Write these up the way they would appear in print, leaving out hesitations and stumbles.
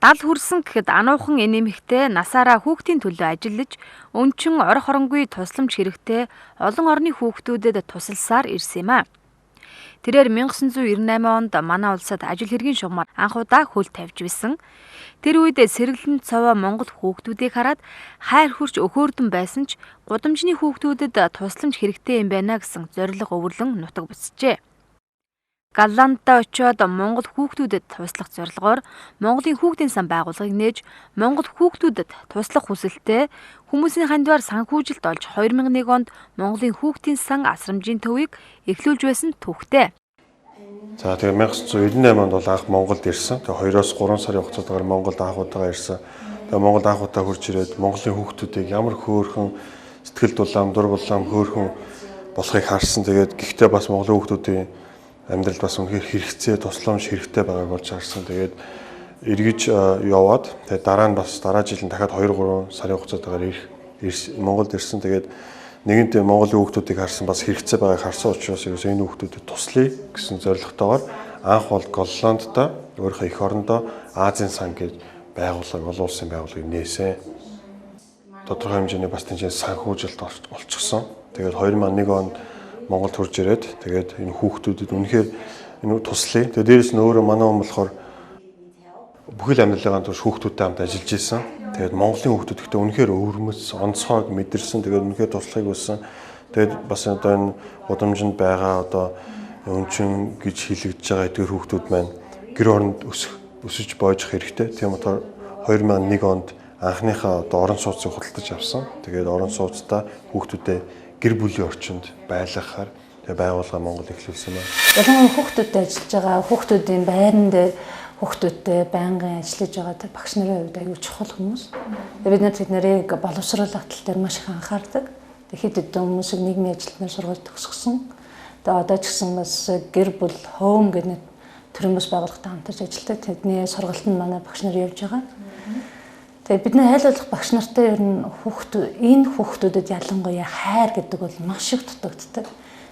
Дал хүрсэн гэхэд ануухан энэмэгтэй насаараа хүүхдийн төлөө ажиллаж, өнчин орох оронгүй тусламж хэрэгтэй олон орны хүүхдүүдэд тусалсаар ирсэн юм а. Тэрээр 1998 онд манай улсад ажил хэргийн шугамар анх удаа хөл тавьж байсан. Тэр үед сэргэлэн цовоо Монгол хүүхдүүдийг хараад хайр хүрч өхөөрдөн байсан ч гудамжны хүүхдүүдэд тусламж хэрэгтэй юм байна гэсэн зорилго өвөрлөн нутаг буцжээ. Голланддаа очиод Монгол хүүхдүүдэд туслах зорилгоор Монголын хүүхдийн сан байгууллагыг нээж Монгол хүүхдүүдэд туслах хүсэлтэй хүмүүсийн хандиваар санхүүжилт олж 2001 онд Монголын хүүхдийн сан асрамжийн төвийг эхлүүлж байсан түүхтэй. За тэгээ 1998 онд бол анх Монголд ирсэн. Тэгээ 2-3 сарын хугацаатаар Монголд анх удаага ирсэн. Тэгээ Монголд анх удаа хурж ирээд Монголын хүүхдүүдийг ямар хөөрхөн сэтгэл дулаам, дур булаам хөөрхөн болохыг харсан. Тэгээд гэхдээ бас Монголын хүүхдүүдийн амьдралд бас үнэхээр хэрэгцээ, тусламж хэрэгтэй байгааг болж харсан. Тэгээд эргэж яваад тэгээд дараа нь бас дараа жил нь дахиад 2-3 сарын хугацаатаар Монголд ирсэн. Тэгээд нэгэнтээ Монголын хүүхдүүдийг харсан бас хэрэгцээ байгааг харсан учраас энэ хүүхдүүдэд туслая гэсэн зорилготойгоор анх бол Голланддаа өөрийнхөө эх орондоо Азийн сан гэж байгууллага, олон улсын байгууллагыг нээсэн. Тодорхой хэмжээний бас тэнцээ санхүүжилт олчихсон. Тэгээд 2001 онд Монголд хурж ирээд тэгээд энэ хүүхдүүдэд үнэхээр энэ туслая. Тэгээд дээрэс нь өөрөө манай хүн болохоор бүхэл амьдралын турш хүүхдүүдтэй хамт ажиллаж исэн. Тэгээд Монголын хүүхдүүд ихтэй үнэхээр өвөрмөц, онцгойг мэдэрсэн. Тэгээд үнэхээр туслахыг хүссэн. Тэгээд бас одоо энэ гудамжинд байгаа одоо өнчин гэж хэлэгдэж байгаа эдгээр хүүхдүүд маань гэр оронд өсөж боожих хэрэгтэй. Тийм болохоор 2001 онд анхныхаа одоо орон сууцыг худалдаж авсан. Тэгээд орон сууцтай хүүхдүүдэд гэр бүлийн орчинд байлгахаар тэгээ байгууллага Монгол эхлүүлсэн байна. Ялангуяа хүүхдүүдтэй ажиллаж байгаа хүүхдүүдийн байран дээр хүүхдүүдтэй байнгын ажиллаж байгаа тэр багш нарын хувьд аюул чухал хүмүүс. Бид нар тэд нарыг боловсруулах тал дээр маш их анхаардаг. Хэд хэдэн хүмүүсийг нийгмийн ажилтнаар сургууль төгсгсөн. Тэгээ одоо ч гэсэн бас гэр бүл home гэдэг төрийн бас байгууллагатай хамтарч ажилладаг. Тэдний сургалтанд манай багш нар явж байгаа. Тэгээ бидний хайлуулах багш нартай ер нь энэ хүүхдүүдэд ялангуяа хайр гэдэг бол маш их дутагддаг.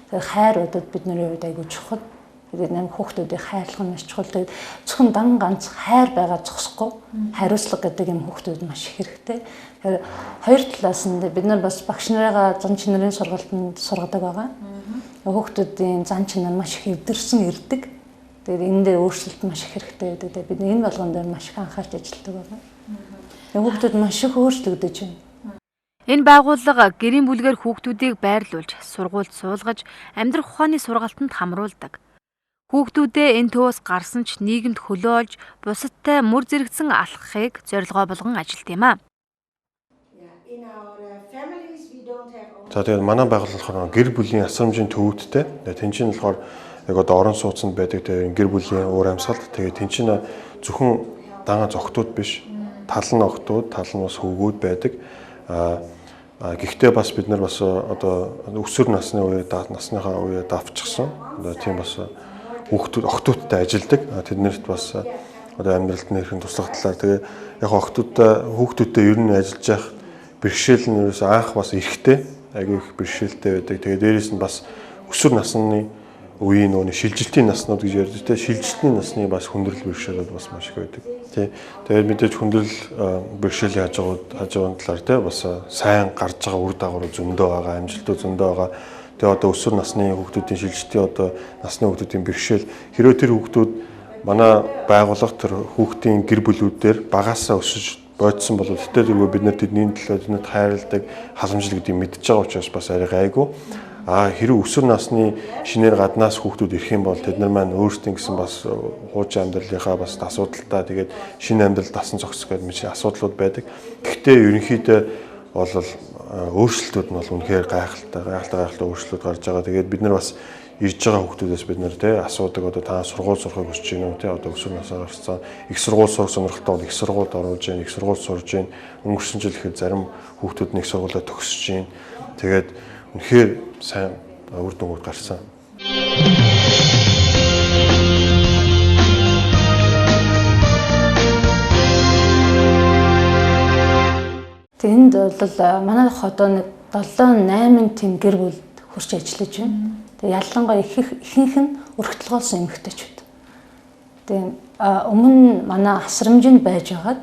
Тэгээ хайр удаад бидний хувьд аягүй чухал. Тэгээд нам хүүхдүүдийг хайрлах нь маш чухал. Тэгээд зөвхөн дан ганц хайр байгаа зогсохгүй хариуцлага гэдэг юм хүүхдүүд маш их хэрэгтэй. Тэгэхээр хоёр талаас нь бид нар бас багш нарыгаа зан чанарын сургалтанд сургадаг байгаа. Хүүхдүүдийн зан чанар маш их эвдэрсэн ирдэг. Тэгээд энэ дээр өөрчлөлт маш их хэрэгтэй гэдэг. Бид энэ болгон дээр маш их анхаарч ажилладаг байгаа. Хүүхдүүд маш их өөрчлөгдөж байна. Энэ байгууллага гэрийн бүлгээр хүүхдүүдийг байрлуулж, сургуульд суулгаж, амьдрах ухааны сургалтанд хамруулдаг. Хүүхдүүдээ энэ төвөөс гарсан ч нийгэмд хөлөө олж, бусадтай мөр зэрэгцэн алхахыг зорилгоо болгон ажилт юм а. За тэгээд манай байгууллага болохоор гэр бүлийн асрамжийн төвүүдтэй. Тэн чинь болохоор яг одоо орон сууцнд байдаг тэгээд гэр бүлийн уур амьсгалд тэгээд тэн чинь зөвхөн дагаа зогтууд биш. Тал нь охтууд, тал нь бас хөвгүүд байдаг. Гэхдээ бас бид нар бас одоо өсвөр насны үеэ насныхаа үеэ давчсан. Одоо тийм бас хүүхдүүд охтуудтай ажилладаг. Тэднэрт бас одоо амьдралд нэрхэн туслах талаар тэгээ яг хүүхдүүдтэй ер нь ажиллаж явах бэрхшээл нь ерөөс анх бас эрэхтэй аягүй их бэрхшээлтэй байдаг. Тэгээ дээрээс нь бас өсвөр насны үеийн нөөний шилжилтийн наснууд гэж ярьдаг те шилжилтийн насны бас хүндрэл бэрхшээлүүд бас маш их байдаг. Тий. Тэгээд мэдээж хүндрэл бэрхшээлийн хажуугын талаар те бас сайн гарч байгаа үр дагавар зөндөө байгаа, амжилтууд зөндөө байгаа. Тэгээ одоо өсвөр насны хүүхдүүдийн шилжилтийн одоо насны хүүхдүүдийн бэрхшээл хэрвээ тэр хүүхдүүд манай байгууллага тэр хүүхдийн гэр бүлүүдээр багаасаа өсөж бодсон бол тэгтээ тэргүй бид нар тэдний төлөө тэднийд хайрладаг халамжлал гэдгийг мэдж байгаа учраас бас арай гайгүй. Хэрэг өсвөр насны шинээр гаднаас хүүхдүүд ирэх юм бол тэд нар маань өөрсдийн гэсэн бас хуучин амьдралынхаа бас асуудалтай тэгээд шинэ амьдрал дасан зогсох гэдэг мэт асуудлууд байдаг. Гэхдээ ерөнхийдөө бол өөрчлөлтүүд нь бол үнэхээр гайхалтай өөрчлөлтүүд гарч байгаа. Тэгээд бид нар бас ирж байгаа хүүхдүүдээс бид нар тий асуудаг одоо та сургууль сурахыг хүсэж байна уу тий одоо өсвөр насаар гарсан их сургууль сурах сонирхолтой бол их сургуульд оруулж байна, их сургууль сурж байна. Өнгөрсөн жил ихэд зарим хүүхдүүд нэг сургуулиа төгсөж байна. Тэгээд үнэхээр сайн үр дүнгууд гарсан. Тэнд бол манайх одоо нэг 7-8 тийм гэр бүлд хурц ажиллаж байна. Тэгээ ялангуяа ихэнх нь өргөтөлгөөлсөн эмэгтэйчүүд. Тэгээ өмнө манай асрамжинд байж байгаад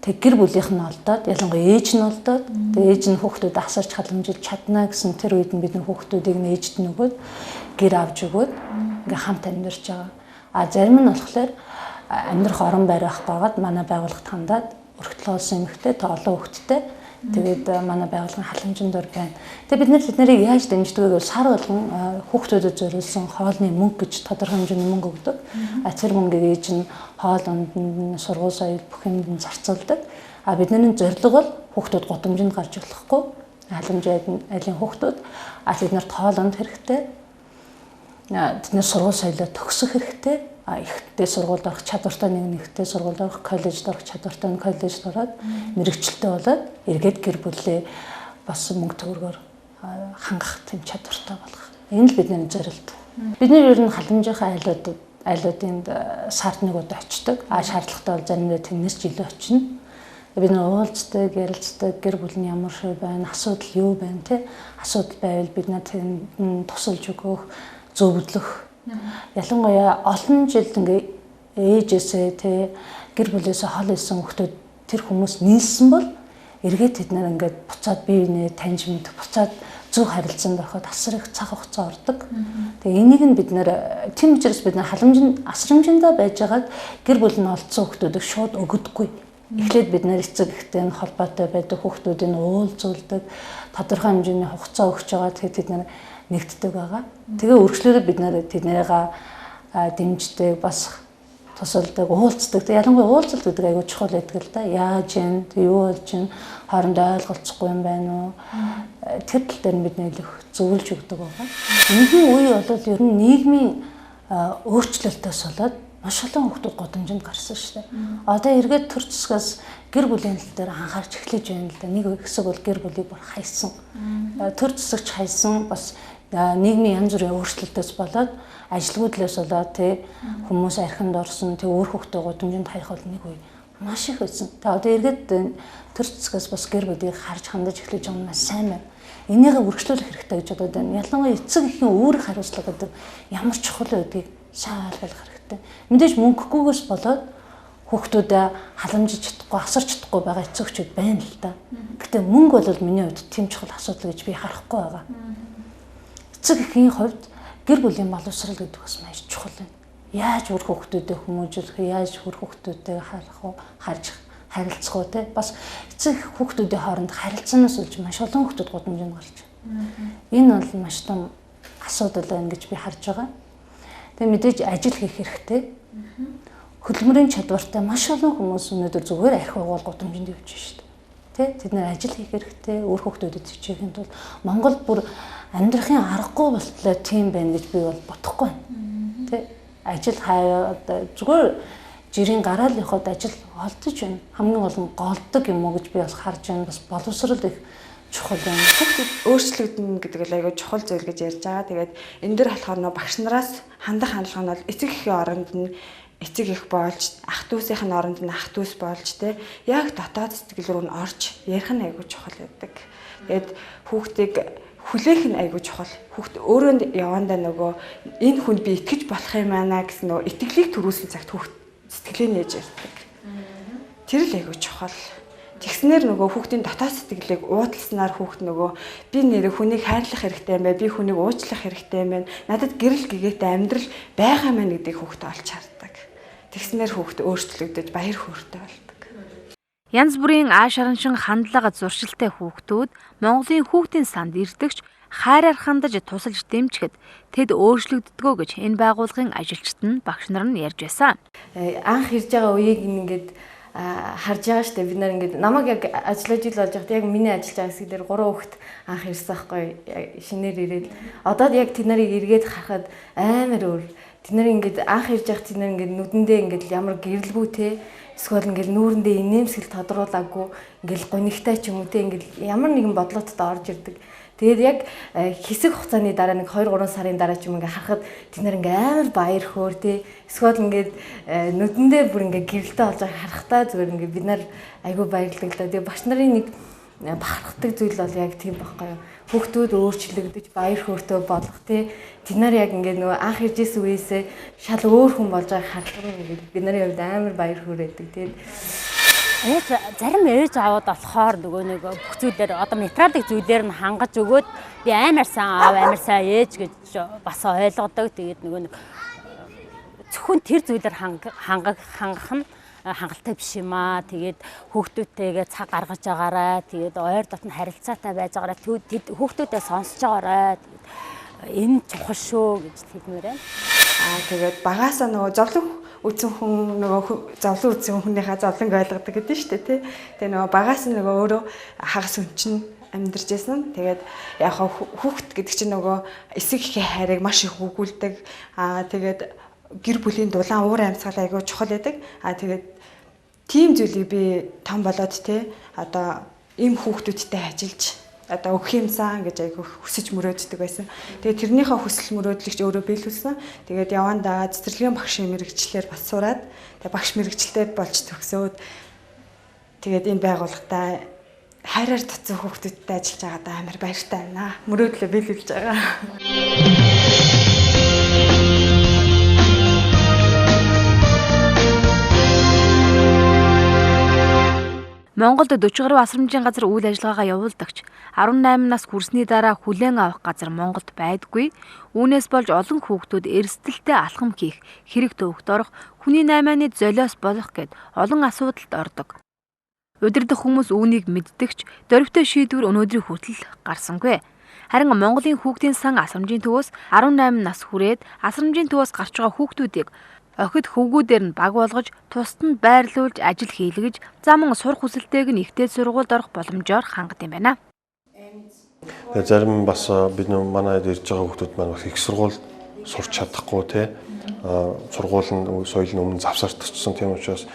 тэг гэр бүлийнх нь олдоод ялангуяа ээж нь олдоод тэг ээж нь хүүхдүүд асарч халамжилж чадна гэсэн тэр үед нь бид нар хүүхдүүдийг нээжд нөгөөд гэр авч өгөөд ингээ хамт амьдарч байгаа. Зарим нь болохоор амьдрах орон байр байгаад манай байгууллагт хандаад өргөтлөө олсон эмэгтэй та олон хүүхэдтэй тэгээд манай байгууллагын халамжинд ор байна. Тэгээд бид нарыг яаж дэмждэг вэ гэвэл сар болгон хүүхдүүдэд зориулсан хоолны мөнгө гэж тодорхой хэмжээний мөнгө өгдөг. Тэр мөнгийг ээж нь хоол унданд сургууль соёл бүх юмд зарцуулдаг. Бидний зорилго бол хүүхдүүд гудамжинд гарч болохгүй. Халамжийн айлын хүүхдүүд бид нарт хоол унд хэрэгтэй. Тэдний сургууль соёлоо төгсөх хэрэгтэй. Ихтэй сургуульд орох чадвартай нэгтэй сургуульд орох, коллежид орох чадвартай нь коллежид ороод мэрэгчлээ болоод эргээд гэр бүлээ бас мөнгө төгрөгөөр хангах тийм чадвартай болох. Энэ л бидний зорилт. Бид нэр ер нь халамжийнхаа айлуудынд сард нэг удаа очдог. Шаардлагатай бол заримдаа тэрнээс ч илүү очино. Бид нэр уулздаг, ярилцдаг, гэр бүл нь ямар шиг байна, асуудал юу байна те. Асуудал байвал бид нэр тусалж өгөх, зөвлөх. Ялангуяа олон жил ингээ ээжээсээ те гэр бүлээсээ хол исэн хүмүүс тэр хүмүүс нийлсэн бол эргээд тэд нар ингээд буцаад бие биенээ таньж мэдэх, буцаад зөв харилцаанд ороход асар их цаг хугацаа ордог. Тэгээ энийг нь бид нэр тийм учраас бид нар асрамжиндаа байжгаад гэр бүл нь олдсон хүмүүсийг шууд өгдөггүй. Эхлээд бид нар эцэг ихтэй холбоотой байдаг хүмүүсийг уулзуулдаг, тодорхой хэмжээний хугацаа өгч байгаа. Тэгэхээр тэд нар нэгддэг байгаа. Тэгээ үргэлжлүүлээд бид нэр тэднэрийг дэмждэг, бас тусалдаг, уулздаг. Ялангуяа уулзалт гэдэг айгүй чухал байдаг л да. Яаж юм, юу болж юм, хоорондоо ойлголцохгүй юм байна уу? Тэр тал дээр бид нэлээд зөвлөж өгдөг байгаа. Энэхүү үе бол ер нь нийгмийн өөрчлөлтөөс болоод маш олон хүмүүс гудамжинд гарсан шүү дээ. Одоо эргээд төр засгаас гэр бүлийн тал дээр анхаарч эхлэж байна л да. Нэг хэсэг бол гэр бүлийг бүр хайсан. Төр засагч хайсан бас нийгмийн янз бүрийн өөрчлөлтөөс болоод ажилгүйдлээс болоод хүмүүс архинд орсон өөр хүүхдээ гудамжинд хаях бол нэг үе маш их байсан. Тэгээ одоо эргээд төр засгаас бас гэр бүлийг харж хандаж эхлэж байгаа нь маш сайн байна. Энийгээ үргэлжлүүлэх хэрэгтэй гэж бодоод байна. Ялангуяа эцэг эхийн үүрэг хариуцлага гэдэг ямар чухал байдгийг сайн ойлгох хэрэгтэй. Мэдээж мөнгөгүйгээс болоод хүүхдүүдээ халамжиж чадахгүй, асарч чадахгүй байгаа эцэгчүүд байна л да. Гэтэ мөнгө бол миний хувьд тийм чухал асуудал гэж би харахгүй байгаа. Эцэг эхийн хувьд гэр бүлийн боловсрол гэдэг бас маш чухал байна. Яаж үр хүүхдүүдэд хүмүүжүүлэх, яаж үр хүүхдүүдэд харж харилцах уу те. Бас эцэг хүүхдүүдийн хооронд харилцаанаас болж маш олон хүүхдүүд гудамжинд гарч байна. Энэ бол маш том асуудал байна гэж би харж байгаа. Тэгээ мэдээж ажил хийх хэрэгтэй. Хөдөлмөрийн чадвартай маш олон хүмүүс өнөөдөр зүгээр архи угаал гудамжинд явж байна шүү дээ. Тэд нэр ажил хийх хэрэгтэй, өөр хүүхдүүдэд хичээхийн тулд Монгол бүр амьдрахын аргагүй болтлоо тийм байна гэж би бол бодохгүй байна. Ажил хаяад зүгээр жирийн гараал явахад ажил олдож байна. Хамгийн гол нь голддог юм уу гэж би бас харж байна. Бас боловсрол их чухал байна. Өөрчлөгдөн гэдэг нь айгүй чухал зүйл гэж ярьж байгаа. Тэгээд энэ дөр болохоор нөө багш нараас хандах хандлага нь бол эцэг эхийн оронд нь эцэг их болж, ах дүүсийн оронд нь ах дүүс болж те яг дотоод сэтгэл рүү нь орж ярих нь айгүй чухал байдаг. Тэгээд хүүхдийг хүлээх нь айгүй чухал. Хүүхд өөрөө явандаа нөгөө энэ хүнд би итгэж болох юм аа гэсэн нөгөө итгэлийг төрүүлсэн цагт хүүхд сэтгэлээ нээж ярьдаг. Тэр л айгүй чухал. Тэгснээр нөгөө хүүхдийн дотоод сэтгэлийг уудласнаар хүүхд нөгөө би нэр хүнийг хайрлах хэрэгтэй юм байна, би хүнийг уучлах хэрэгтэй юм байна. Надад гэрэл гэгээтэй амьдрал байгаа мэн гэдгийг хүүхд олж хардаг. Тэгснээр хүүхд өөрчлөгдөж баяр хөөртэй болдог. Янз бүрийн аашараншин хандлага зуршилтай хүүхдүүд Монголын хүүхдийн санд ирдэгч хайраар хандаж тусалж дэмжихэд тэд өөрчлөгддгөө гэж энэ байгууллагын ажилчид нь багш нар нь ярьж байсан. Анх ирж байгаа үеийг ингээд харж байгаа штэ бид нар ингээд намайг яг ажиллаж ил болж байхад яг миний ажиллаж байгаа хэсэг дээр 3 хүүхэд анх ирсэн байхгүй шинээр ирээд одоо яг тэд нарыг эргээд харахад амар өөр. Тэд нар ингээд анх ирж байхад тэд нар ингээд нүдэндээ ингээд ямар гэрэлгүй те эсвэл ингээл нүүрэндээ инээмсэл тодруулаагүй ингээл гонигтай ч юм уу те ингээл ямар нэгэн бодлооттой орж ирдэг. Тэгээд яг хэсэг хугацааны дараа нэг 2-3 сарын дараа ч юм ингээ харахад тэд нар ингээ амар баяр хөөр те эсвэл ингээд нүдэндээ бүр ингээ гэрэлтэй болж байгааг харахтаа зүгээр ингээ бид нар айгүй баярлагдаа. Тэгээд багш нарын нэг бахархдаг зүйл бол яг тийм байхгүй юу. Хүүхдүүд өөрчлөгдөж баяр хөөртэй болох тий. Тэд нар яг ингээд нөгөө анх ирж исэн үеэсээ шал өөр хүн болж байгааг харах нь ингээд бид нарын хувьд амар баяр хүрээдэг тий. Зарим ээж аваад болохоор нөгөө нэг бүх зүйлээр одоо материалын зүйлээр нь хангаж өгөөд би амар сайн аав амар сайн ээж гэж бас ойлгодог. Тэгээд нөгөө нэг зөвхөн тэр зүйлээр хангах нь хангалттай биш юм аа. Тэгээд хүүхдүүдтэйгээ цаг гаргаж байгаарай. Тэгээд ойр дотн харилцаатай байж байгаарай. Хүүхдүүдээ сонсож байгаарай. Энэ чухал шүү гэж хэлмээр байна. Тэгээд багаасаа нөгөө зовлон үзэн хүн нөгөө зовлон үзэн хүнийхээ зовлонг ойлгодог гэдэг нь шүү дээ тий. Тэгээ нөгөө багаас нь нөгөө өөрөө хагас өнчин амьдарч байсан. Тэгээд яг хүүхд гэдэг чинь нөгөө эсэг ихийн хайрыг маш их өгүүлдэг. Тэгээд гэр бүлийн дулаан уур амьсгал айгүй чухал байдаг. Тэгээд тийм зүйлийг би том болоод тий одоо ийм хүүхдүүдтэй ажиллаж одоо өгөх юмсан гэж айгүй хүсэж мөрөөддөг байсан. Тэгээд тэрнийхээ хүсэл мөрөөдлөгч өөрөө биелүүлсэн. Тэгээд явандаа цэцэрлэгийн багшийн мэрэгчлэр бас сураад тэгээд багш мэрэгчлээ болж төгсөөд тэгээд энэ байгууллагатай хайраар татсан хүүхдүүдтэй ажиллаж байгаадаа амар баяртай байна. Мөрөөдлөө биелүүлж байгаа. Монголд 40 гаруй асрамжийн газар үйл ажиллагаагаа явуулдагч 18 нас хүрсний дараа хүлээн авах газар Монголд байдаггүй. Үүнээс болж олон хүүхдүүд эрсдэлтэй алхам хийх, хэрэг төвөгт орох, хүний наймааны золиос болох гэд олон асуудалд ордог. Удирдах хүмүүс үүнийг мэддэгч дөрвтэй шийдвэр өнөөдрийн хүртэл гарсангүй. Харин Монголын хүүхдийн сан асрамжийн төвөөс 18 нас хүрээд асрамжийн төвөөс гарч байгаа хүүхдүүдийг охид хөвгүүдээр нь баг болгож, тусад нь байрлуулж, ажил хийлгэж, зам сурах хүсэлтэйг нь ихтэй сургуульд орох боломжоор хангад юм байна. Тэгээд зарим бас бид манайд ирж байгаа хүүхдүүд маань их сургууль сурч чадахгүй тий. Сургууль нь соёл нь өмнө завсартчихсан. Тийм учраас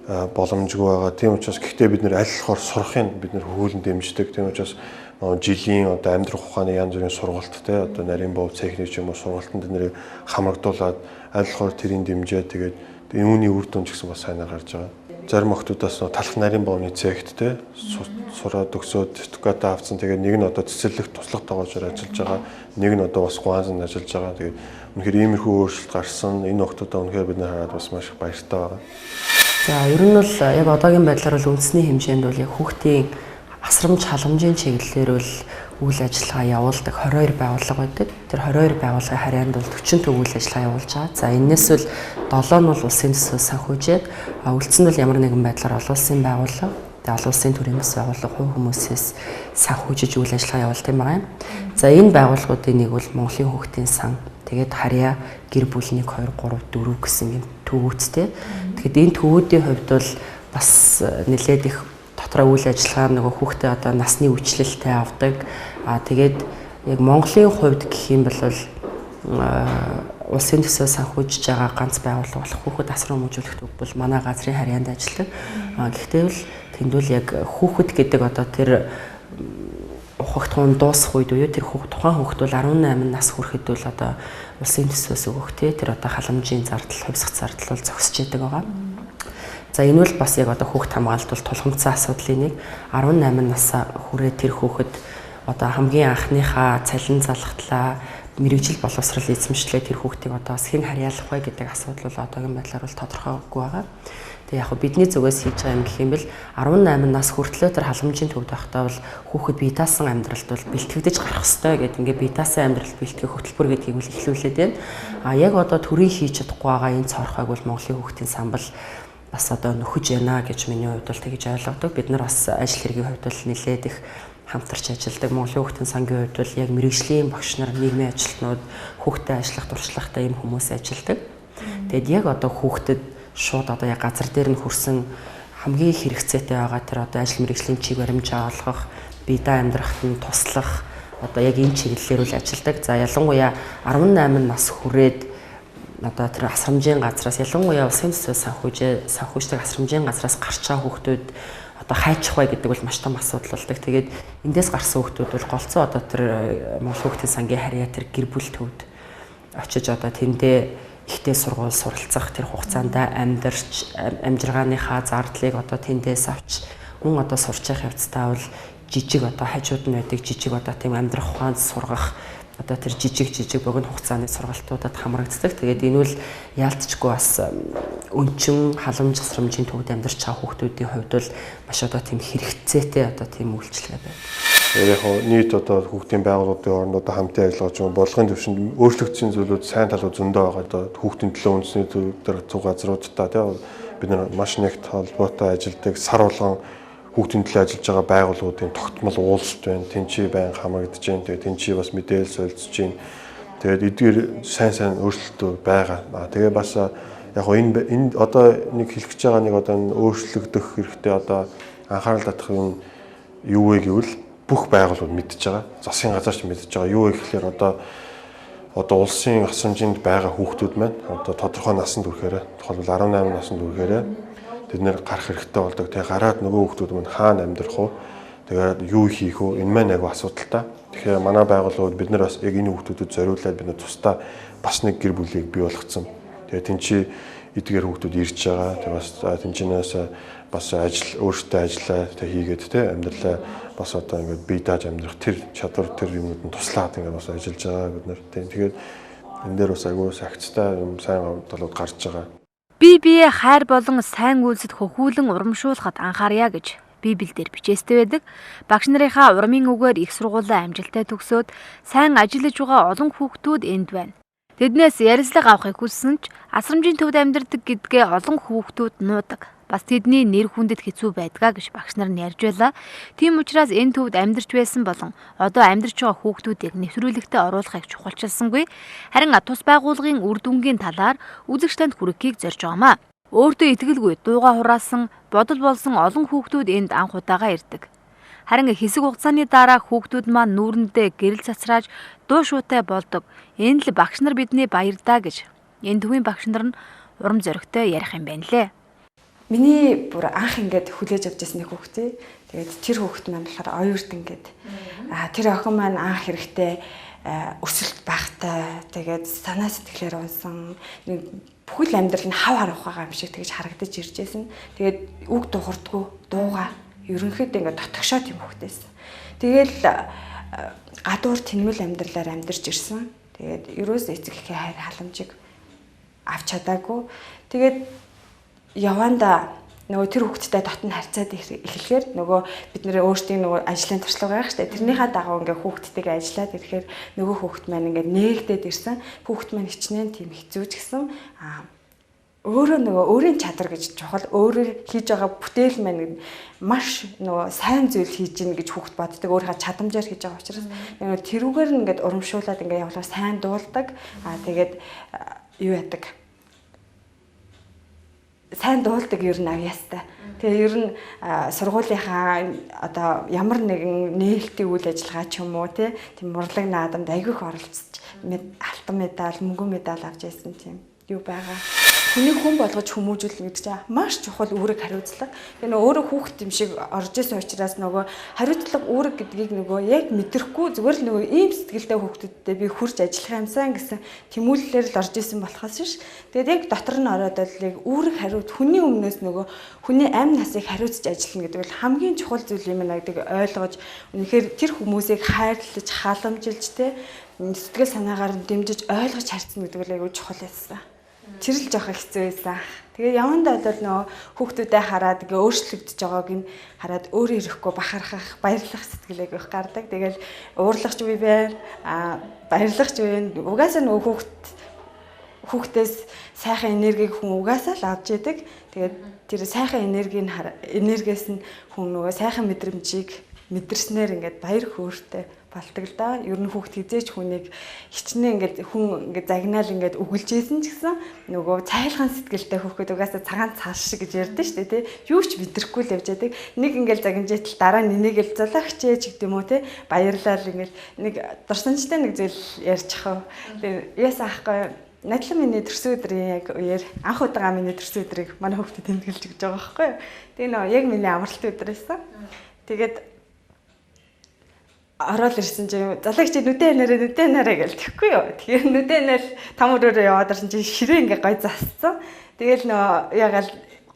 боломжгүй байгаа. Тийм учраас гэхдээ бид нэр аль болохоор сурахын бид нэр хөвгүүлэн дэмждэг. Тийм учраас жилийн одоо амьдрах ухааны янз бүрийн сургалт тий одоо нарийн бов техник юм уу сургалтанд нэрийг хамрагдуулаад аль болохоор тэрийн дэмжээ тэгээд энэ үүний үр дүн ч гэсэн бас сайнаар гарч байгаа. Зарим охтуудаас талх нарийн бовны цэгт тий сураад өгсөөд сертификат авсан. Тэгээд нэг нь одоо цэцэрлэгт туслах тоогоочоор ажиллаж байгаа. Нэг нь одоо бас гуанзанд ажиллаж байгаа. Тэгээд үнэхээр иймэрхүү өөрчлөлт гарсан. Энэ охтуудаа үнэхээр бид нар хараад бас маш их баяртай байгаа. За ер нь бол яг одоогийн байдлаар бол үндэсний хэмжээнд бол яг хүүхдийн асрамж халамжийн чиглэлээр бол үйл ажиллагаа явуулдаг 22 байгууллага байдаг. Тэр 22 байгууллагын харьяанд бол 40 төв үйл ажиллагаа явуулж байгаа. За энэс бол 7 нь бол улсын төсвөөс санхүүжээд үлдсэн нь бол ямар нэгэн байдлаар олон улсын байгууллага, олон улсын төрөөс байгууллага хувь хүмүүсээс санхүүжиж үйл ажиллагаа явуулдаг юм байна. За энэ байгууллагуудын нэг бол Монголын хүүхдийн сан, тэгээд харьяа, гэр бүл 1 2 3 4 гэсэн юм төвүүдтэй. Тэгэхэд энэ төвүүдийн хувьд бол бас нэлээд их дотроо үйл ажиллагаа нөгөө хүүхдээ одоо насны үечлэлтэй авдаг. Тэгээд яг Монголын хувьд гэх юм бол улсын төсөө санхүүжиж байгаа ганц байгууллага болох хүүхэд асран хүмүүжүүлэх төв бол манай газрын харьяанд ажилладаг. Гэхдээ бол тэнд бол яг хүүхэд гэдэг одоо тэр ухагтхан дуусах үед уу тэр тухайн хүүхэд бол 18 нас хүрэхэд бол одоо улсын төсөөс өгөх тэр одоо халамжийн зардал, хувьсгах зардал бол зогсож яадаг байгаа. За энэ бол бас яг одоо хүүхд хамгаалалт бол тулгымцсан асуудлын нэг 18 насаа хүрээ тэр хүүхэд одоо хамгийн анхныхаа цалин залхтлаа мэрэгжил боловсрал эзэмшлээ тэр хүүхдийг одоо бас хэн харьяалах вэ гэдэг асуудал бол одоогийн байдлаар бол тодорхойгүй байгаа. Тэгээ яг бидний зүгээс хийж байгаа юм гэх юм бэл 18 нас хүртлээр тэр халамжийн төвд байхдаа бол хүүхэд бие даасан амьдралд бол бэлтгэгдэж гарах ёстой гэдэг ингээ бие даасан амьдралд бэлтгэх хөтөлбөр гэдгийг бол эхлүүлээд байна. Яг одоо төрийн хийж чадахгүй байгаа энэ цорхойг бол Монголын хүүхдийн сан бол бас одоо нөхөж яана гэж миний хувьд бол тэгж ойлгодог. Бид нар бас ажил хэргийн хувьд бол нэлээд их хамтарч ажилладаг. Монголын хүүхдийн сангийн хувьд бол яг мэрэгжлийн багш нар, нийгмийн ажилтнууд, хүүхдэд ажиллах, туршлагатай ийм хүмүүс ажилладаг. Тэгэд яг одоо хүүхдэд шууд одоо яг газар дээр нь хүрсэн хамгийн хэрэгцээтэй байгаа тэр одоо ажил мэрэгжлийн чиг баримжаа олгох, бие даа амьдрахад нь туслах одоо яг энэ чиглэлээр үл ажилладаг. За ялангуяа 18 нас хүрээд одоо тэр асрамжийн газраас ялангуяа улсын төсвөөс санхүүждэг асрамжийн газраас гарч байгаа хүүхдүүд одоо хайчих бай гэдэг бол маш том асуудал болдог. Тэгээд эндээс гарсан хүүхдүүд бол голцоо одоо тэр Монгол хүүхдийн сангийн харьяа тэр гэр бүл төвд очиж одоо тэндээ ихтэй сургууль суралцах тэр хугацаанд амьдарч амжиргааныхаа зардлыг одоо тэндээс авч мөн одоо сурч явах явцдаа бол жижиг одоо хажууд нь байдаг жижиг одоо тийм амьдрах ухаанд сургах одоо тэр жижиг богино хугацааны сургалтуудад хамрагддаг. Тэгээд энэ бол яалтчгүй бас өнчин халамж засрамжийн төвд амьдарч байгаа хүүхдүүдийн хувьд бол маш одоо тийм хэрэгцээтэй одоо тийм үйлчлэгээ байна. Яг нийт одоо хүүхдийн байгууллагын оронд одоо хамтын ажиллагаа ч бодлогын төвшөнд өөрчлөгдсөн зүйлүүд сайн талууд зөндөө байгаа. Одоо хүүхдийн төлөө үндэсний төр цуг газруудтай тийм бид нар маш нэгт холбоотой ажилладаг сар болгон хүүхдийн төлөө ажиллаж байгаа байгууллагуудын тогтмол уулзалт байна. Тэнцээ байн хамрагдаж байна. Тэгээд тэнцээ бас мэдээлэл солилцож байна. Тэгээд эдгээр сайн өөрчлөлтүүд байгаа. Тэгээд бас яг энэ одоо нэг хэлэх гэж байгаа нэг одоо өөрчлөгдөх хэрэгтэй одоо анхаарал татах юм юу вэ гэвэл бүх байгууллагууд мэдж байгаа. Засгийн газарч мэдж байгаа. Юу вэ гэхээр одоо улсын асамжинд байгаа хүүхдүүд маань одоо тодорхой насанд хүрэхээр тухайлбал 18 насанд хүрэхээр тэд нэр гарах хэрэгтэй болдог. Тэгээ гараад нөгөө хүүхдүүд маань хаана амьдрах вэ? Тэгээд юу хийх вэ? Энэ маань агай асуудалтай. Тэгэхээр манай байгууллагууд бид нар бас яг энэ хүүхдүүдэд зориулаад бид нар тусдаа бас нэг гэр бүлийг бий болгоцсон. Тэгээд тэнцээ эдгээр хүүхдүүд ирж байгаа. Тэгээд бас тэнцэнээс бас өөртөө ажиллаа хийгээд те амьдралаа бас одоо ингээд бие дааж амьдрах тэр чадвар тэр юмуд нь туслаад ингээд бас ажиллаж байгаа бид нар. Тэгээд энэ дээр бас агай сагцтай юм сайн талууд гарч байгаа. Бие хайр болон сайн үйлсэд хөхүүлэн урамшуулахад анхаарья гэж Библиэлд бичээстэй байдаг. Багш нарынхаа урмын үгээр их сургуулаа амжилттай төгсөөд сайн ажиллаж байгаа олон хүүхдүүд энд байна. Тэднээс ярилцлага авахыг хүссэн ч асрамжийн төвд амьдардаг гэдгээ олон хүүхдүүд нуудаг. Бас тэдний нэр хүндэд хэцүү байдгаа гэж багш нар нь ярьж байлаа. Тийм учраас энэ төвд амьдарч байсан болон одоо амьдарч байгаа хүүхдүүдийг нэвтрүүлэгтээ оруулахыг чухалчилсангүй. Харин тус байгууллагын үр дүнгийн талаар үзэгч танд хүрэхийг зорж байгаамаа. Өөртөө итгэлгүй дууга хураасан, бодол болсон олон хүүхдүүд энд анх удаага ирдэг. Харин хэсэг хугацааны дараа хүүхдүүд маань нүүрэндээ гэрэл цацрааж дуу шуутай болдог. Энэ л багш нар бидний баярдаа гэж энэ төвийн багш нар нь урам зоригтой ярих юм байна лээ. Миний бүр анх ингээд хүлээж авч ирсэн нэг хүүхдээ. Тэгээд тэр хүүхэд маань болохоор оюурд ингээд тэр охин маань анх хэрэгтэй өсөлт багтай. Тэгээд санаа сэтгэлээр унсан нэг бүхэл амьдрал нь хав харах байгаа юм шиг тэгж харагдаж ирж байсан. Тэгээд үг дуурдгүй дууга ерөнхийдөө ингээд дотгошоод юм хүүхдээс. Тэгэл гадуур тэнмэл амьдралаар амьдарч ирсэн. Тэгээд ерөөс эцэг эхийн хайр халамжийг авч чадаагүй. Тэгээд яванда нөгөө тэр хүүхдтэй дотн харьцаад эхлэхээр нөгөө бид нэр өөрсдийн нөгөө ажлын туршлага байгаа штэ тэрнийхээ дагуу ингээ хүүхдтэйгээ ажиллаад ирэхээр нөгөө хүүхд маань ингээ нээгдээд ирсэн хүүхд маань хичнээн тийм хэцүүч гисэн өөрөө нөгөө өөрийн чадвар гэж чухал өөрөө хийж байгаа бүтээл маань маш нөгөө сайн зүйл хийж гин гэж хүүхд боддог өөрийнхөө чадамжаар хийж байгаа учраас нөгөө тэрүүгээр нь ингээ урамшуулад ингээ явуулаа сайн дуулдаг тэгээд юу яадаг сайн дуулдаг ер нь авьяастай. Тэгээ ер нь сургуулийнхаа одоо ямар нэгэн нээлтийн үйл ажиллагаа ч юм уу тийм урлаг наадамд аягүйх оролцож алтан медаль, мөнгөн медаль авч ирсэн тийм юу байгаа. Хүнийг хүн болгож хүмүүжүүлнэ гэдэг чинь маш чухал үүрэг хариуцлага. Тэгээ өөрөө хүүхд юм шиг орж исэн учраас нөгөө хариуцлага үүрэг гэдгийг нөгөө яг мэдрэхгүй зүгээр л нөгөө ийм сэтгэлтэй хүүхдүүдтэй би хурж ажиллах юмсан гэсэн тэмүүлэлээр л орж исэн болохоос ш. Тэгээд яг дотор нь ороод л яг үүрэг хариуц хүний өмнөөс нөгөө хүний амь насыг хариуцж ажиллана гэдэг бол хамгийн чухал зүйл юм аа гэдэг ойлгож үнэхээр тэр хүмүүсийг хайрлаж халамжилж те сэтгэл санаагаар дэмжиж ойлгож харьцна гэдэг бол айгүй чухал байсан. Тэр л жоох хэцүү байсан. Тэгээ явандаа бол нөгөө хүүхдүүдэд хараад ингээ өөрчлөгдөж байгааг нь хараад өөрөө ирэхгүй бахархах, баярлах сэтгэл айгүйх гардаг. Тэгэл уурлагч үе байна. Баярлагч үе. Угаасаа нөгөө хүүхдээс сайхан энергийг хүн угаасаа л авч яадаг. Тэгээд тэр сайхан энергиэс нь хүн нөгөө сайхан мэдрэмжийг мэдэрснээр ингээд баяр хөөртэй болдог л да. Ер нь хүүхд хизээч хүнийг хичнээн ингээд хүн ингээд загнаал ингээд өгүүлж ийсэн ч гэсэн нөгөө цайлхан сэтгэлтэй хүүхэд угаасаа цагаан цааш шиг гэж ярьдэн шүү дээ тий. Юу ч мэдрэхгүй л явж байдаг. Нэг ингээд загнажэтэл дараа нь энийг л залгахчээ ч гэдэг юм уу тий. Баярлал ингээд нэг дурсамжтай нэг зүйл ярьчихав. Тэгээ яасан ахгүй надлан миний төрсөн өдрийн яг үеэр анх удаага миний төрсөн өдрийг манай хүүхдэд тэмдэглэж өгч байгаа байхгүй юу. Тэгээ нөө яг миний амралтын өдөр байсан. Тэгээд ороод ирсэн чинь залгаач нүдэн нараа гэл тэгэхгүй юу. Тэгэхээр нүдэн нар там өрөөрөө яваад ирсэн чинь ширээ ингээ гой засцсан. Тэгэл нөө ягаал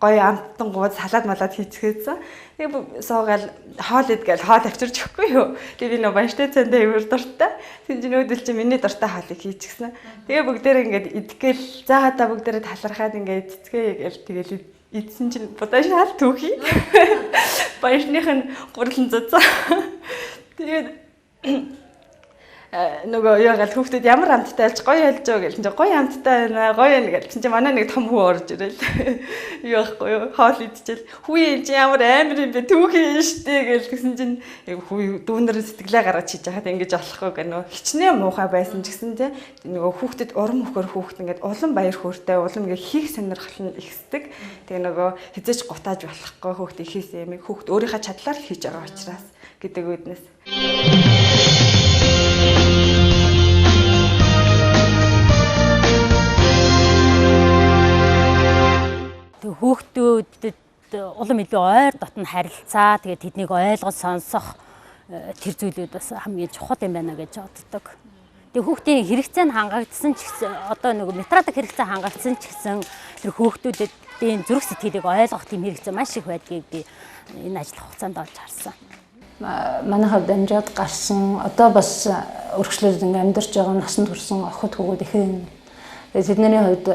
гоё амттангууд салаад малаад хийчихсэн. Тэгээ суугаал хоол идгээл хоол авчирч өгөхгүй юу. Тэгээ би нөө баяртай цандаа өвөр дуртай. Тэнцэн өөдөл чи миний дуртай хоолыг хийчихсэн. Тэгээ бүгдээрээ ингээд идгээл за та бүгдээрээ талархаад ингээд цэцгээ гээл тэгэл идсэн чинь будаа шал түүхий. Баярных нь гурлан цуцаа. Тэгээд нөгөө яагаад хүүхдүүд ямар амттай альж гоё альж байгаа гэл чинь гоё амттай байна гоё байна гэл чинь манай нэг том хүү орж ирэл юу яахгүй юу хоол идчихэл хүү чи ямар амар юм бэ түүхий штэ гэл тэгсэн чинь хүү дүүнэр сэтгэлээ гаргаж хийж хахад ингэж болохгүй гэх нөө хичнээн муухай байсан ч гэсэн те нөгөө хүүхдэд урам өгөхөр хүүхд ингээд улам баяр хөөртэй улам ингээ хийх сонирхол нь ихсдэг тэгээ нөгөө хизээч гутааж болохгүй хүүхд ихээс юм хүүхд өөрийнхөө чадлаар л хийж байгаа учраас гэдэг үднэс. Хүүхдүүдэд улам илүү ойр дотн харилцаа тэгээд тэднийг ойлгож сонсох тэр зүйлүүд бас хамгийн чухал юм байна гэж боддог. Тэгээд хүүхдийн хэрэгцээ нь хангагдсан ч гэсэн одоо нөгөө метродик хэрэгцээ хангагдсан ч гэсэн тэр хүүхдүүдийн зүрх сэтгэлийг ойлгох тийм хэрэгцээ маш их байдгийг би энэ ажил хугацаанд олж харсан. Манайхад дамжаад гарсан одоо бас өргөжлөлд ингээм амьдарч байгаа насанд хүрсэн охид хүүгүүд ихэн. Тэгээд тэдний хувьд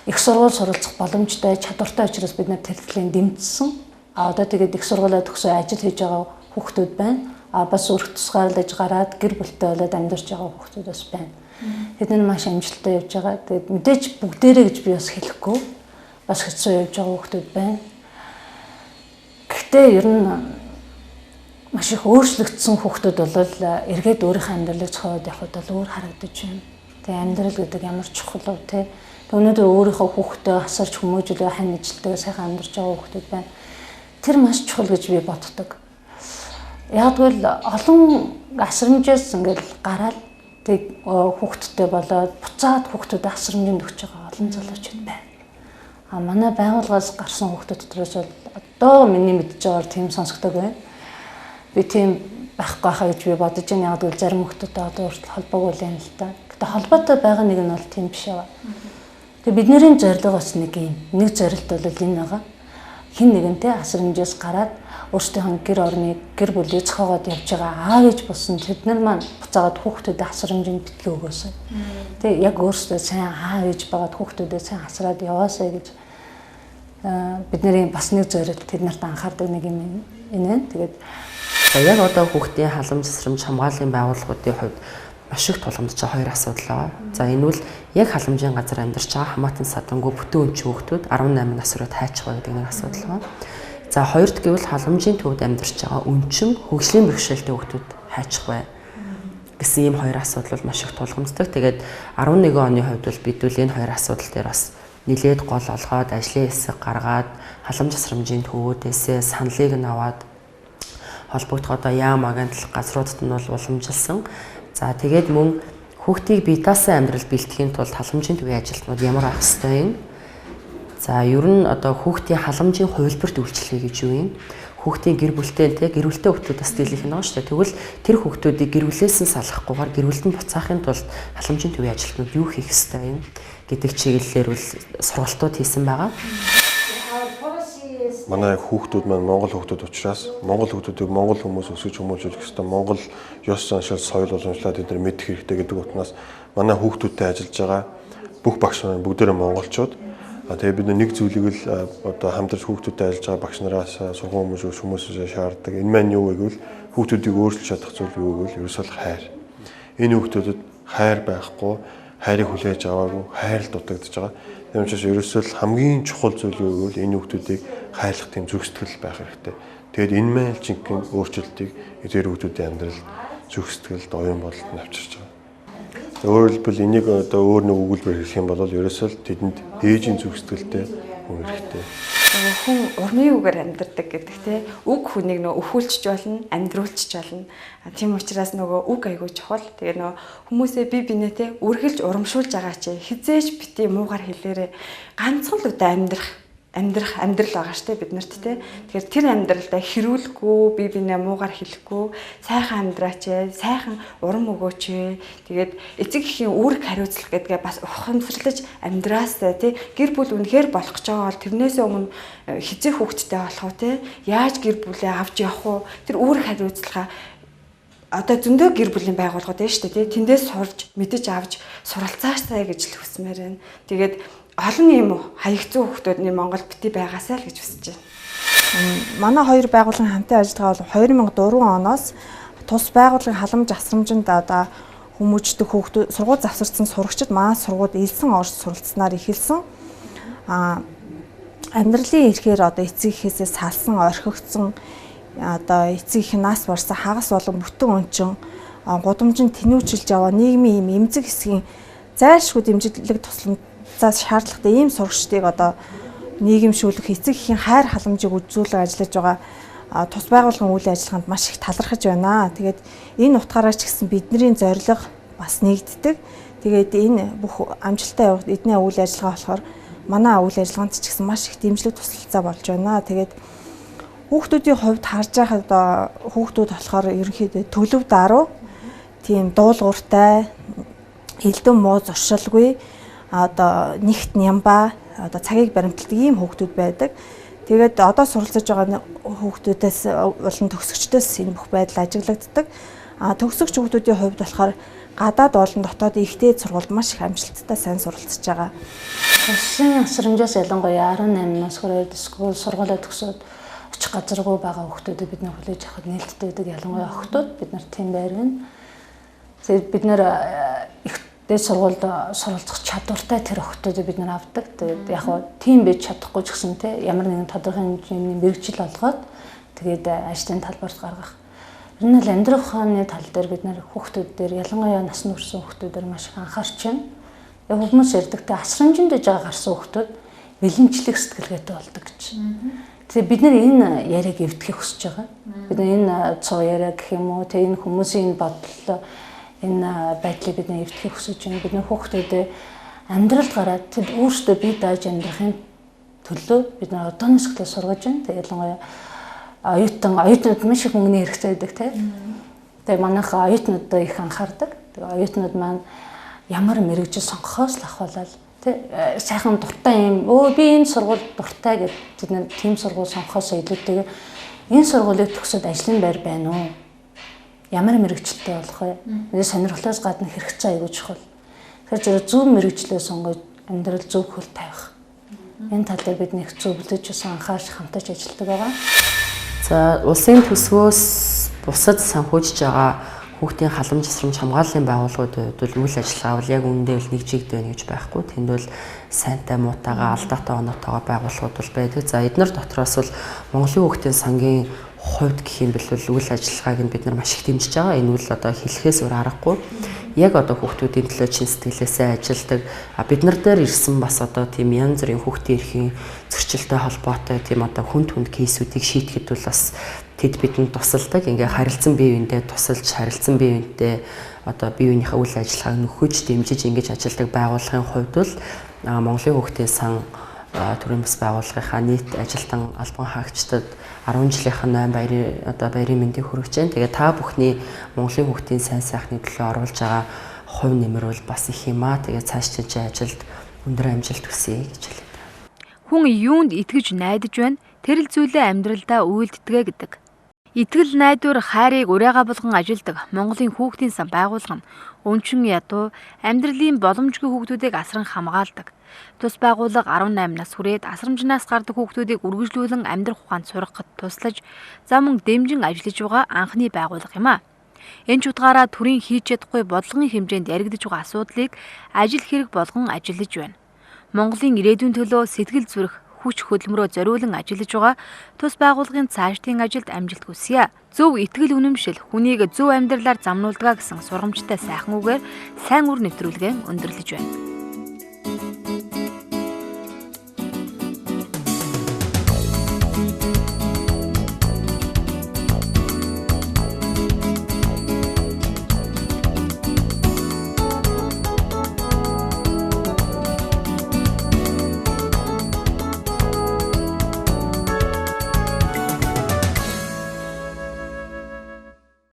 их сургууль суралцах боломжтой чадвартай учраас бид нар тэлтгэлийн дэмжсэн. Одоо тэгээд их сургуулиа төгсөө ажил хийж байгаа хүүхдүүд байна. Бас өрх тусгаарлаж гараад гэр бүлтэй болоод амьдарч байгаа хүүхдүүд бас байна. Тэд нар маш амжилттай явж байгаа. Тэгээд мэдээж бүгдээрээ гэж би бас хэлэхгүй. Бас хэцүү явж байгаа хүүхдүүд байна. Гэхдээ ер нь маш их өөрчлөгдсөн хүүхдүүд бол эргээд өөрийнхөө амьдралыг зохиоод явахад бол өөр харагдаж байна. Тэгээ амьдрал гэдэг ямар чухал вэ те. Өнөөдөр өөрийнхөө хүүхдээ асарч хүмүүжүүлээ хань ажилтгаа сайхан амьдарч байгаа хүүхдүүд байна. Тэр маш чухал гэж би боддог. Яг л олон асрамжаас ингээл гараад тэг хүүхдтэй болоод буцаад хүүхдүүдэд асрамжинд өгч байгаа олон залуучууд байна. Манай байгууллагаас гарсан хүүхдүүд дотроос бол одоо миний мэдж байгаагаар тийм сонсогддог байна. Би тийм байхгүй хаа гэж би бодож байна. Яг л зарим хүүхдүүдтэй одоо хүртэл холбоогүй л юм л та. Гэтэ холбоотой байгаа нэг нь бол тийм биш аа. Тэгээ бидний зорилго бас нэг зорилт бол энэ байгаа. Хин нэгэнтэй асрамжаас гараад өөрсдийнхөө гэр орныг гэр бүлийг зохиогоод явж байгаа гэж болсон. Тэд нар маань буцаагаад хүүхдүүдэд асрамжинд битгий өгөөсэй. Тэгээ яг өөрсдөө сайн гэж байгаад хүүхдүүдэд сайн асраад яваасай гэж бидний бас нэг зорилт тэд нарт анхаардаг нэг юм энэ. Тэгээд яг одоо хүүхдийн халамж засрамж хамгааллын байгууллагуудын хувьд маш их тулгамдж байгаа хоёр асуудал байгаа. За энэ бол яг халамжийн газар амьдарч байгаа хамаатан садангүй бүтэн өнч хүүхдүүд 18 нас хүрээд хайчих ба гэдэг нэг асуудал байна. За хоёрт гэвэл халамжийн төвд амьдарч байгаа өнчин хөгжлийн бэрхшээлтэй хүүхдүүд хайчих бай гэсэн ийм хоёр асуудал маш их тулгамддаг. Тэгээд 11 оны хувьд бол бид үл энэ хоёр асуудал дээр бас нэлээд гол олгоод ажлын хэсэг гаргаад халамж засрамжийн төвүүдээсээ саналыг нь аваад холбогдох одоо яам агентлаг газруудад нь бол уламжилсан. За тэгээд мөн хүүхдийг бие даасан амьдрал бэлтгэхийн тулд халамжийн төвийн ажилтнууд ямар авах ёстой юм? За ер нь одоо хүүхдийн халамжийн хувилбарт үйлчлэгээ гэж юу юм? Хүүхдийн гэр бүлтэй гэр бүлтэй хүүхдүүд бас дийлэх нь байгаа шүү дээ. Тэгвэл тэр хүүхдүүдийг гэр бүлээс нь салгахгүйгээр гэр бүлд нь буцаахын тулд халамжийн төвийн ажилтнууд юу хийх ёстой юм гэдэг чиглэлээр бол сургалтууд хийсэн байгаа. Манай хүүхдүүд маань Монгол хүүхдүүд учраас Монгол хүүхдүүдийг Монгол хүмүүс өсгөж хүмүүжүүлэх ёстой. Монгол ёс заншил соёл уламжлалаа тэд нар мэдэх хэрэгтэй гэдэг утгаас манай хүүхдүүдтэй ажиллаж байгаа бүх багш нар бүгдээрээ монголчууд. Тэгээ бид нэг зүйлийг л одоо хамтарч хүүхдүүдтэй ажиллаж байгаа багш нараас сургууль хүмүүсээс шаарддаг. Энэ маань юу вэ гэвэл хүүхдүүдийг өөрчилж чадах зүйл юу гэвэл ерөөсөө хайр. Энэ хүүхдүүдэд хайр байхгүй, хайрыг хүлээж аваагүй, хайр л дутагдж байгаа. Тийм учраас ерөөсөө хамгийн чухал зүйл юу гэвэл энэ хүүхдүүдийг хайрлах тийм зүрх сэтгэл байх хэрэгтэй. Тэгэд энэ маань жинхэнэ өөрчлөлтийг эдгээр хүүхдүүдийн амьдрал зүрх сэтгэлд оюун бодолд нь авчирч байгаа. Өөрөөр хэлбэл энийг одоо өөр нэг өгүүлбэр хэлэх юм бол ерөөсөө тэдэнд ээжийн зүрх сэтгэлтэй хүн хэрэгтэй. Хүн урмын үгээр амьдардаг гэдэг те үг хүнийг нөө өвхүүлчих болно, амьдруулчих болно. Тийм учраас нөгөө үг айгүй чухал. Тэгээ нөгөө хүмүүсээ бие биенээ те үргэлж урамшуулж байгаа чи хизээч бити муугар хэлээрээ ганцхан л удаа амьдрах амьдрал байгаа штэ бид нарт те. Тэгэхээр тэр амьдралдаа хэрүүлэхгүй, бие биенээ муугар хэлэхгүй, сайхан амьдраач, сайхан урам өгөөч. Тэгээд эцэг эхийн үүрэг хариуцлах гэдгээ бас ухамсарлаж амьдраастай те. Гэр бүл үнэхээр болох гэж байгаа бол тэрнээсээ өмнө хизээ хүүхэдтэй болох уу те. Яаж гэр бүлээ авч явах уу? Тэр үүрэг хариуцлагаа одоо зөндөө гэр бүлийн байгууллагууд байна шүү дээ тий. Тэндээс сурж мэдэж авч суралцаастай гэж л хүсмээр байна. Тэгээд олон юм хаягцсан хүүхдүүдний Монголд бити байгаасай л гэж хүсэж байна. Манай хоёр байгууллагын хамтын ажиллагаа бол 2004 оноос тус байгууллагын халамж асрамжинд одоо хүмүүждэг хүүхдүүд сургууль завсарсан сурагчид манай сургуульд элсэн орж суралцсанаар эхэлсэн. Амьдралын эрхээр одоо эцэг эхээсээ салсан, орхигдсон одоо эцэг их нас барсан хагас болон бүтэн өнчин гудамжинд тэнүүжилж яваа нийгмийн ийм эмзэг хэсгийн зайлшгүй дэмжлэг тусламжаас шаардлагатай ийм сурагчдыг одоо нийгэмшүүлэх эцэг эхийн хайр халамжийг үзүүлэх ажиллаж байгаа тус байгууллагын үйл ажиллагаанд маш их талархаж байна. Тэгээд энэ утгаараа ч гэсэн бидний зорилго бас нэгддэг. Тэгээд энэ бүх амжилттай явах эдний үйл ажиллагаа болохоор манай үйл ажиллагаанд ч гэсэн маш их дэмжлэг тусалцаа болж байна. Тэгээд хүүхдүүдийн хувьд харж байхад хүүхдүүд болохоор ерөнхийдөө төлөв даруй тийм дуулууртай элдэн муу зуршилгүй одоо нэгт нямба одоо цагийг баримталдаг ийм хүүхдүүд байдаг. Тэгээд одоо суралцж байгаа хүүхдүүдээс болон төгсөгчдөөс энэ бүх байдал ажиглагддаг. Төгсөгч хүүхдүүдийн хувьд болохоор гадаад болон дотоод ихтэй сургуульд маш их амжилттай сайн суралцж байгаа. Улсын асрамжаас ялангуяа 18-наас хүрээд сургуулаа төгсөөд очих газаргүй байгаа хүүхдүүдийг бид нар хүлээж авахд нээлттэй байдаг. Ялангуяа охтууд бид нар тийм байрна. Тэгээд бид нар ихтэй сургуульд суралцах чадвартай тэр охтуудыг бид нар авдаг. Тэгээд яг хоо тийм байж чадахгүй ч гэсэн те ямар нэгэн тодорхой хэмжээний мэрэгжил олгоод тэгээд ажлын талбарт гаргах. Ер нь л амьдрах ухааны тал дээр бид нар хүүхдүүд дээр ялангуяа насны хүрсэн хүүхдүүдээр маш их анхаарч байна. Яг хүмүүс ярьдаг те асрамжинд иж байгаа гарсан хүүхдүүд бэлэнчлэг сэтгэлгээтэй болдог гэж. Тэгээ бид нар энэ яриаг эвдэхийг хүсэж байгаа. Бид нар энэ цоо яриа гэх юм уу, тэгээ энэ хүмүүсийн бодлоо энэ байдлыг бид нар эвдэхийг хүсэж байна. Бид нар хүүхдүүдэд амьдралд гараад тэд өөрсдөө бие дааж амьдрахын төлөө бид нар одооноос эхлээ сургаж байна. Тэгээ ялангуяа оюутнууд маш их мөнгөний хэрэгтэй байдаг тийм. Тэгээ манайх оюутнуудаа их анхаардаг. Тэгээ оюутнууд маань ямар мэрэгжил сонгохоос л ахвалал сайхан дуртай юм. Би энэ сургууль дуртай гэдэг бид нар тийм сургууль сонгохоос илүүтэйгээр энэ сургуулийг төгсөөд ажлын байр байна уу? Ямар мэрэгчлээ болох вэ? Энэ сонирхлоос гадна хэрэгцээ аягүй чухал. Тэгэхээр зөв мэрэгчлээ сонгож амьдрал зөв хөл тавих. Энэ тал дээр бид нэг зөвлөж усан анхаарч хамтарч ажилладаг байгаа. За улсын төсвөөс бусад санхүүжж байгаа хүүхдийн халамж асрамж хамгааллын байгууллагуудад бол үйл ажиллагаа бол яг үүндээ л нэг чигд байна гэж байхгүй. Тэнд бол сайнтай муутайгаа алдаатай оноотойгоо байгууллагууд бол байдаг. За эдгээр дотроос бол Монголын хүүхдийн сангийн хувьд гэх юм бол үйл ажиллагааг нь бид нар маш их дэмжиж байгаа. Энэ үл одоо хэлэхээс өөр аргагүй. Яг одоо хүүхдүүдийн төлөө чин сэтгэлээсээ ажилдаг. Бид нар дээр ирсэн бас одоо тийм янз бүрийн хүүхдийн эрхийн зөрчилтэй холбоотой тийм одоо хүнд кейсүүдийг шийдэхэд бол бас тэд бидэнд тусалдаг. Ингээ харилцан бие биендээ тусалж харилцан бие биендээ одоо бие биенийхээ үйл ажиллагааг нөхөж дэмжиж ингэж ажилладаг байгууллагын хувьд бол Монголын хүүхдийн сан төрийн бас байгууллагынхаа нийт ажилтан албан хаагчдад 10 жилийнхэн 8 баярын мэндийг хүргэж байна. Тэгээ та бүхний Монголын хүүхдийн сайн сайхны төлөө оруулж байгаа хувь нэмэр бол бас их юм аа. Тэгээ цааш чинь ажилд өндөр амжилт хүсье гэж хэлээд байна. Хүн юунд итгэж найдаж байна, тэр л зүйлээ амьдралдаа үйлддэгэ гэдэг. Итгэл найдвар хайрыг урайга болгон ажилдаг Монголын хүүхдийн сан байгууллага нь өнчин ядуу амьдралын боломжгүй хүүхдүүдийг асран хамгаалдаг. Тус байгууллага 18 нас хүрээд асрамжнаас гардаг хүүхдүүдийг үргэлжлүүлэн амьдрах ухаанд сургахад туслаж зам мөн дэмжин ажиллаж байгаа анхны байгууллага юм а. Энэ ч утгаараа төрийн хийж чадахгүй бодлогын хэмжээнд яригдж байгаа асуудлыг ажил хэрэг болгон ажиллаж байна. Монголын ирээдүйн төлөө сэтгэл зүрх хүч хөдөлмөрөө зориулан ажиллаж байгаа тус байгууллагын цаашдын ажилд амжилт хүсье. Зөв итгэл үнэмшил хүнийг зөв амьдралаар замнуулдаг гэсэн сургамжтай сайхан үгээр сайн үр нэвтрүүлгээ өндөрлөж байна.